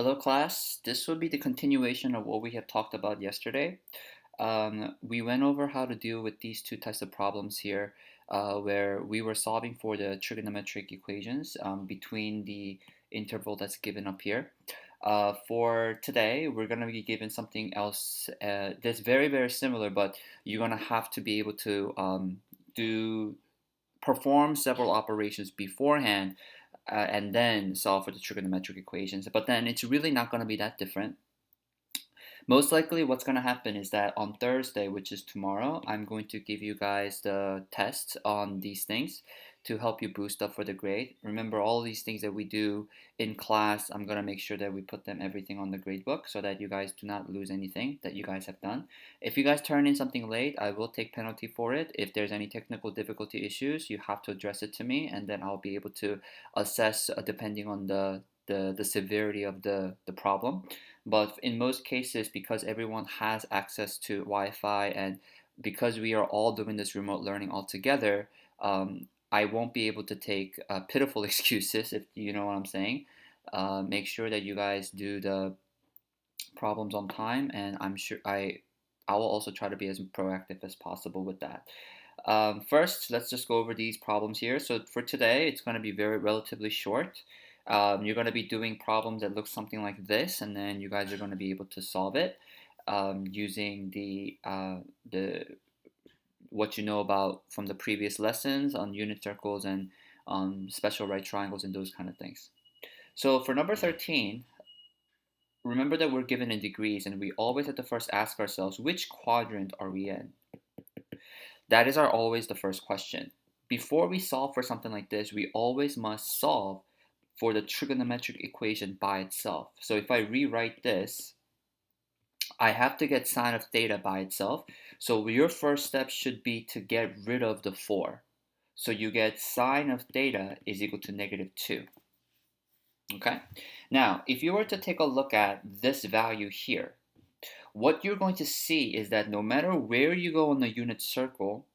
Hello, class. This will be the continuation of what we had talked about yesterday. We went over how to deal with these two types of problems here, where we were solving for the trigonometric equations between the interval that's given up here. For today, we're going to be given something else that's very, very similar, but you're going to have to be able to do perform several operations beforehand and then solve for the trigonometric equations. But then it's really not going to be that different. Most likely, what's going to happen is that on Thursday, which is tomorrow, I'm going to give you guys the tests on these things to help you boost up for the grade. Remember, all these things that we do in class, I'm going to make sure that we put them everything on the grade book so that you guys do not lose anything that you guys have done. If you guys turn in something late, I will take penalty for it. If there's any technical difficulty issues, you have to address it to me, and then I'll be able to assess depending on the severity of the problem. But in most cases, because everyone has access to Wi-Fi and because we are all doing this remote learning all together, I won't be able to take pitiful excuses, if you know what I'm saying. Make sure that you guys do the problems on time, and I'm sure I will also try to be as proactive as possible with that. First, let's just go over these problems here. So for today, it's going to be very relatively short. You're going to be doing problems that look something like this, and then you guys are going to be able to solve it using the what you know about from the previous lessons on unit circles and special right triangles and those kind of things. So for number 13, remember that we're given in degrees, and we always have to first ask ourselves, which quadrant are we in? That is our always the first question. Before we solve for something like this, we always must solve for the trigonometric equation by itself. So if I rewrite this, I have to get sine of theta by itself. So your first step should be to get rid of the 4. So you get sine of theta is equal to -2. Okay? Now, if you were to take a look at this value here, what you're going to see is that no matter where you go on the unit circle,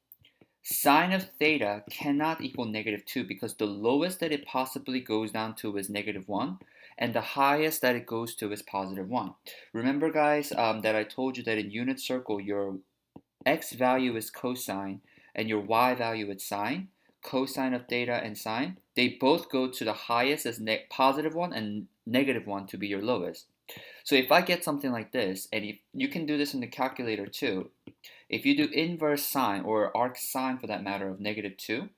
sine of theta cannot equal -2 because the lowest that it possibly goes down to is -1 and the highest that it goes to is +1. Remember guys that I told you that in unit circle your x value is cosine and your y value is sine. Cosine of theta and sine, they both go to the highest as +1 and -1 to be your lowest. So if I get something like this, and if you can do this in the calculator too, if you do inverse sine or arc sine for that matter of -2,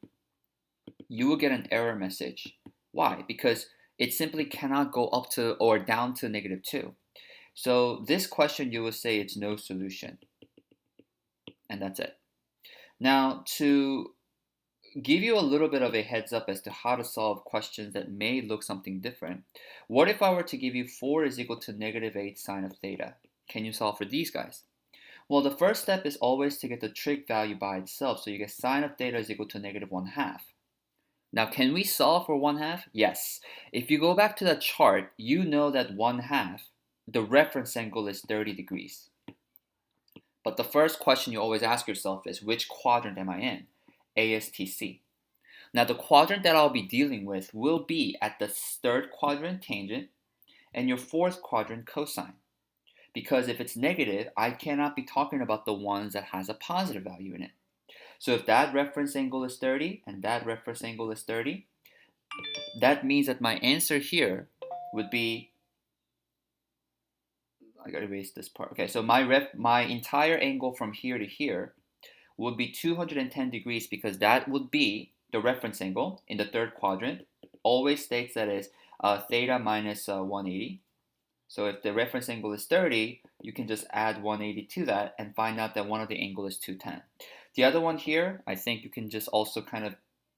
you will get an error message. Why? Because it simply cannot go up to or down to -2. So this question you will say it's no solution. And that's it. Now to give you a little bit of a heads up as to how to solve questions that may look something different, what if I were to give you 4 is equal to -8 sine of theta? Can you solve for these guys? Well, the first step is always to get the trig value by itself. So you get sine of theta is equal to -1/2. Now, can we solve for 1/2? Yes. If you go back to the chart, you know that 1/2, the reference angle is 30 degrees. But the first question you always ask yourself is, which quadrant am I in? ASTC. Now, the quadrant that I'll be dealing with will be at the third quadrant tangent and your fourth quadrant cosine. Because if it's negative, I cannot be talking about the ones that has a positive value in it. So if that reference angle is 30 and that reference angle is 30, that means that my answer here would be, I gotta erase this part. Okay, so my entire angle from here to here would be 210 degrees because that would be the reference angle in the third quadrant. Always states that is theta minus 180. So if the reference angle is 30, you can just add 180 to that and find out that one of the angle is 210. The other one here, I think you can just also kind of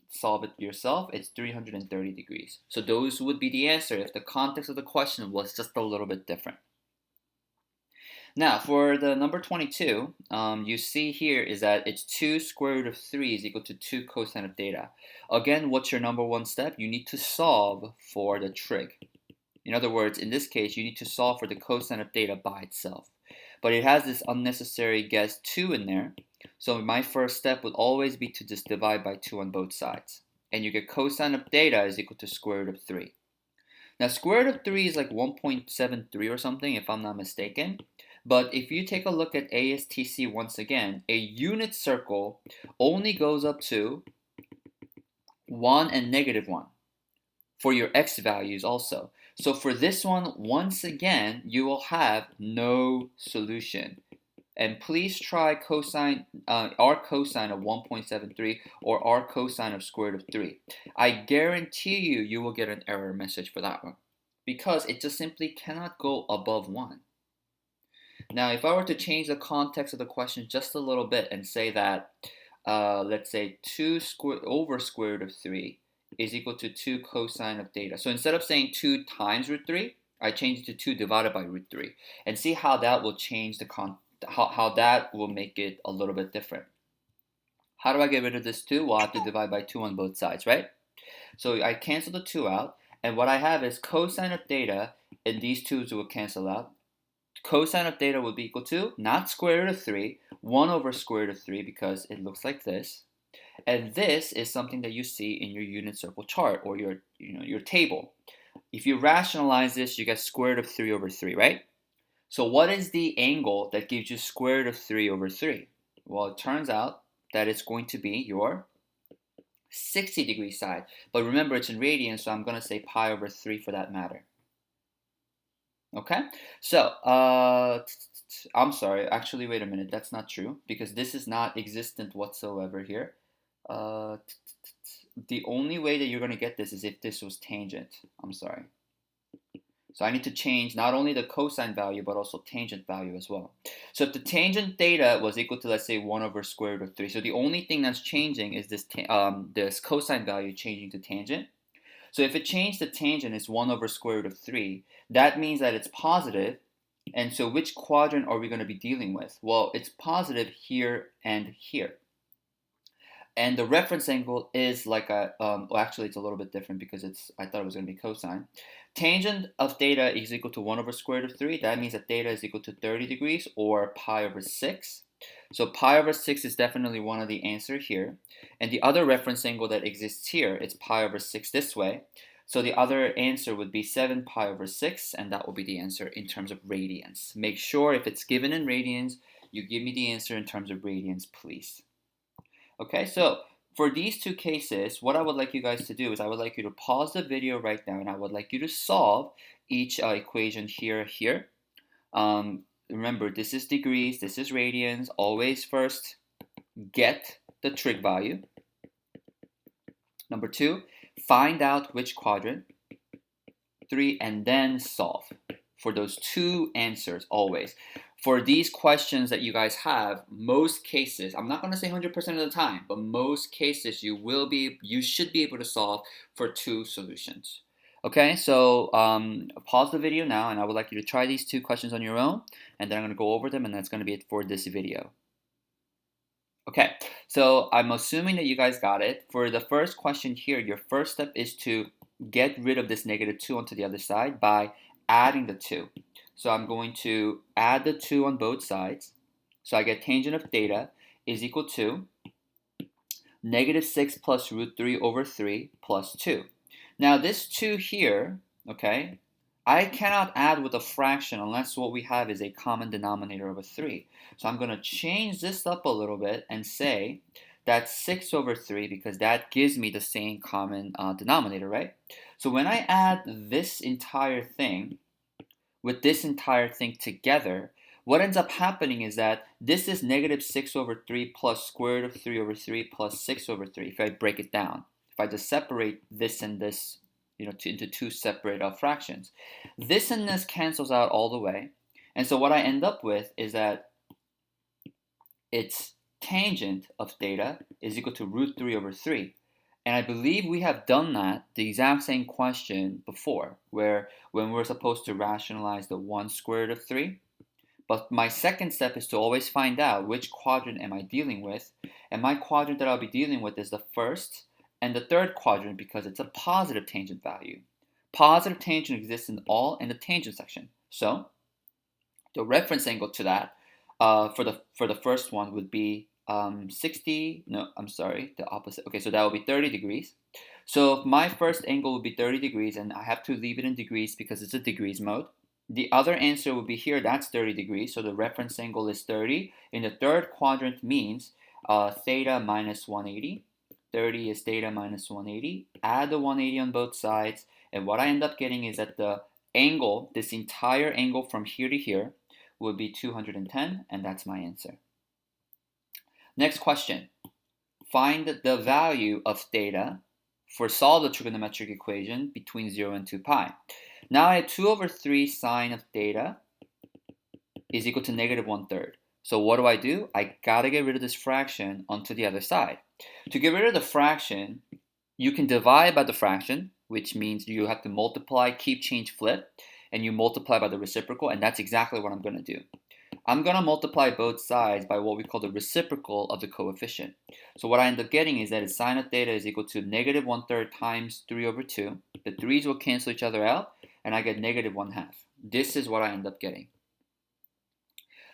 solve it yourself. It's 330 degrees. So those would be the answer if the context of the question was just a little bit different. Now, for the number 22, you see here is that it's 2 square root of 3 is equal to 2 cosine of theta. Again, what's your number one step? You need to solve for the trig. In other words, in this case, you need to solve for the cosine of theta by itself. But it has this unnecessary guess 2 in there. So my first step would always be to just divide by 2 on both sides. And you get cosine of theta is equal to square root of 3. Now, square root of 3 is like 1.73 or something, if I'm not mistaken. But if you take a look at ASTC once again, a unit circle only goes up to 1 and -1 for your x values also. So for this one, once again, you will have no solution. And please try cosine, r cosine of 1.73 or r cosine of square root of 3. I guarantee you will get an error message for that one because it just simply cannot go above 1. Now, if I were to change the context of the question just a little bit and say that, let's say 2 over square root of 3 is equal to 2 cosine of theta. So instead of saying 2 times root 3, I change it to 2 divided by root 3. And see how that will change how that will make it a little bit different. How do I get rid of this 2? Well, I have to divide by 2 on both sides, right? So I cancel the 2 out, and what I have is cosine of theta, and these 2's will cancel out. Cosine of theta would be equal to, not square root of 3, 1 over square root of 3 because it looks like this. And this is something that you see in your unit circle chart or your table. If you rationalize this, you get square root of 3 over 3, right? So what is the angle that gives you square root of 3 over 3? Well, it turns out that it's going to be your 60-degree side. But remember, it's in radians, so I'm going to say pi over 3 for that matter. Okay? So, I'm sorry. Actually, wait a minute. That's not true because this is not existent whatsoever here. The only way that you're going to get this is if this was tangent. I'm sorry. So I need to change not only the cosine value, but also tangent value as well. So if the tangent theta was equal to, let's say, 1 over square root of 3. So the only thing that's changing is this cosine value changing to tangent. So if it changed to tangent is 1 over square root of 3, that means that it's positive. And so which quadrant are we going to be dealing with? Well, it's positive here and here. And the reference angle is like a, well, actually it's a little bit different because I thought it was going to be cosine. Tangent of theta is equal to 1 over square root of 3. That means that theta is equal to 30 degrees or pi over 6. So pi over 6 is definitely one of the answers here. And the other reference angle that exists here, it's pi over 6 this way. So the other answer would be 7 pi over 6, and that will be the answer in terms of radians. Make sure if it's given in radians, you give me the answer in terms of radians, please. Okay, so for these two cases, what I would like you guys to do is I would like you to pause the video right now, and I would like you to solve each equation here. Remember, this is degrees, this is radians. Always first get the trig value. Number 2, find out which quadrant. 3, and then solve for those 2 answers always. For these questions that you guys have, most cases, I'm not going to say 100% of the time, but most cases you should be able to solve for 2 solutions. Okay, so pause the video now, and I would like you to try these 2 questions on your own, and then I'm going to go over them, and that's going to be it for this video. Okay, so I'm assuming that you guys got it. For the first question here, your first step is to get rid of this -2 onto the other side by adding the 2. So I'm going to add the 2 on both sides. So I get tangent of theta is equal to -6 plus root 3 over 3 plus 2. Now this 2 here, okay, I cannot add with a fraction unless what we have is a common denominator of a 3. So I'm going to change this up a little bit and say that's 6 over 3 because that gives me the same common denominator, right? So when I add this entire thing with this entire thing together, what ends up happening is that this is -6 over 3 plus square root of 3 over 3 plus 6 over 3 if I break it down. If I just separate this and this, into 2 separate fractions. This and this cancels out all the way. And so what I end up with is that its tangent of theta is equal to root 3 over 3. And I believe we have done that, the exact same question before, where when we're supposed to rationalize the 1 square root of 3. But my second step is to always find out which quadrant am I dealing with. And my quadrant that I'll be dealing with is the first and the third quadrant because it's a positive tangent value. Positive tangent exists in the tangent section. So the reference angle to that for the first one would be 60, no, I'm sorry, the opposite. Okay, so that would be 30 degrees. So my first angle would be 30 degrees, and I have to leave it in degrees because it's a degrees mode. The other answer would be here, that's 30 degrees, so the reference angle is 30. In the third quadrant means theta minus 180. 30 is theta minus 180. Add the 180 on both sides, and what I end up getting is that the angle, this entire angle from here to here, would be 210, and that's my answer. Next question. Find the value of theta for solve the trigonometric equation between 0 and 2 pi. Now I have 2 over 3 sine of theta is equal to negative 1/3. So what do? I gotta get rid of this fraction onto the other side. To get rid of the fraction, you can divide by the fraction, which means you have to multiply, keep, change, flip, and you multiply by the reciprocal, and that's exactly what I'm gonna do. I'm going to multiply both sides by what we call the reciprocal of the coefficient. So what I end up getting is that sine of theta is equal to negative 1/3 times 3 over 2. The 3's will cancel each other out, and I get negative 1/2. This is what I end up getting.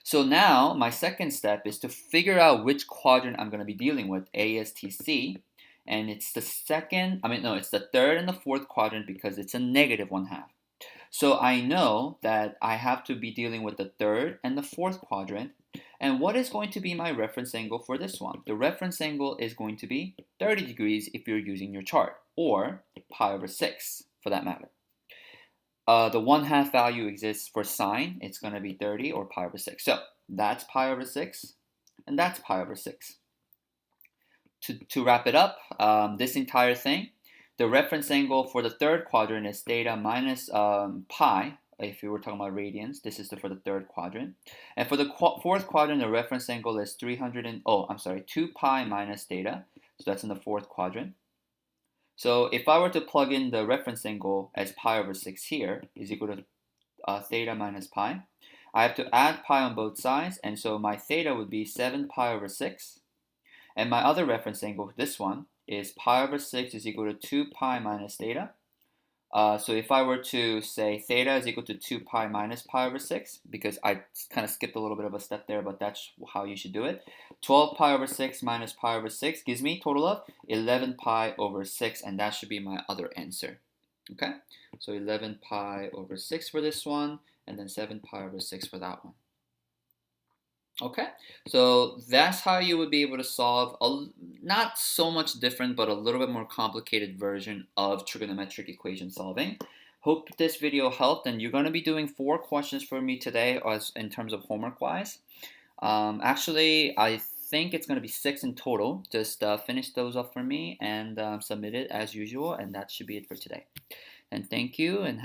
So now my second step is to figure out which quadrant I'm going to be dealing with, A, S, T, C. And it's the it's the third and the fourth quadrant because it's a negative 1/2. So I know that I have to be dealing with the third and the fourth quadrant. And what is going to be my reference angle for this one? The reference angle is going to be 30 degrees if you're using your chart, or pi over 6 for that matter. The 1/2 value exists for sine. It's going to be 30 or pi over 6. So that's pi over 6, and that's pi over 6. To wrap it up, this entire thing, the reference angle for the third quadrant is theta minus pi. If you were talking about radians, this is for the third quadrant. And for the fourth quadrant, the reference angle is 2 pi minus theta. So that's in the fourth quadrant. So if I were to plug in the reference angle as pi over 6 here is equal to theta minus pi, I have to add pi on both sides, and so my theta would be 7 pi over 6. And my other reference angle, this one, is pi over 6 is equal to 2 pi minus theta. So if I were to say theta is equal to 2 pi minus pi over 6, because I kind of skipped a little bit of a step there, but that's how you should do it. 12 pi over 6 minus pi over 6 gives me a total of 11 pi over 6, and that should be my other answer. Okay, so 11 pi over 6 for this one, and then 7 pi over 6 for that one. Okay, so that's how you would be able to solve a not so much different, but a little bit more complicated version of trigonometric equation solving. Hope this video helped, and you're going to be doing 4 questions for me today as in terms of homework wise. Actually, I think it's going to be 6 in total. Just finish those up for me and submit it as usual, and that should be it for today. And thank you, and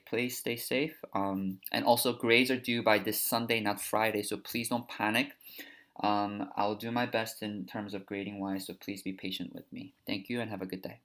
please stay safe. And also, grades are due by this Sunday, not Friday, so please don't panic. I'll do my best in terms of grading wise, so please be patient with me. Thank you, and have a good day.